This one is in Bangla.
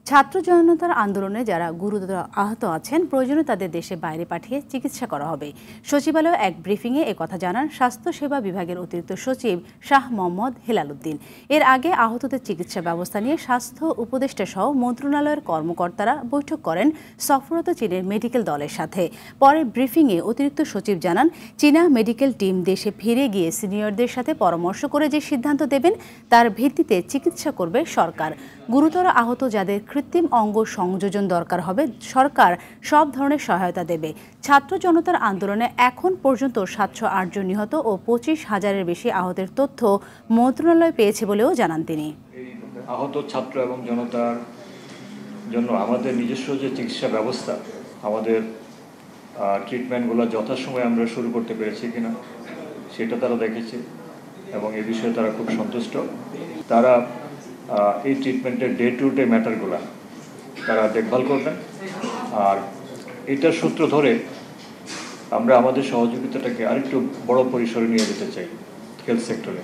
ছাত্র জনতার আন্দোলনে যারা গুরুতর আহত আছেন প্রয়োজনে তাদের দেশে বাইরে পাঠিয়ে চিকিৎসা করা হবে। সচিবালয়ে এক ব্রিফিংয়ে একথা জানান স্বাস্থ্যসেবা বিভাগের অতিরিক্ত সচিব শাহ মোহাম্মদ হেলাল উদ্দিন। এর আগে আহতদের চিকিৎসা ব্যবস্থা নিয়ে স্বাস্থ্য উপদেষ্টা সহ মন্ত্রণালয়ের কর্মকর্তারা বৈঠক করেন সফররত চীনের মেডিকেল দলের সাথে। পরে ব্রিফিংয়ে অতিরিক্ত সচিব জানান, চীনা মেডিকেল টিম দেশে ফিরে গিয়ে সিনিয়রদের সাথে পরামর্শ করে যে সিদ্ধান্ত দেবেন তার ভিত্তিতে চিকিৎসা করবে সরকার। গুরুতর আহত যাদের কৃত্রিম অঙ্গ সংযোজন দরকার হবে সরকার সব ধরনের সহায়তা দেবে। ছাত্র জনতার আন্দোলনে এখন পর্যন্ত 708 জন নিহত ও 25,000-এর বেশি আহতের তথ্য মন্ত্রণালয় পেয়েছে বলেও জানান তিনি। আহত ছাত্র এবং জনতার জন্য আমাদের নিজস্ব যে চিকিৎসা ব্যবস্থা, আমাদের ট্রিটমেন্টগুলো যথাসময়ে আমরা শুরু করতে পেরেছি কিনা সেটা তারা দেখেছে এবং এ বিষয়ে তারা খুব সন্তুষ্ট। তারা এই ট্রিটমেন্টের ডে টু ডে ম্যাটারগুলো তারা দেখভাল করবেন। আর এটার সূত্র ধরে আমরা আমাদের সহযোগিতাটাকে আরেকটু বড় পরিসরে নিয়ে যেতে চাই হেলথ সেক্টরে।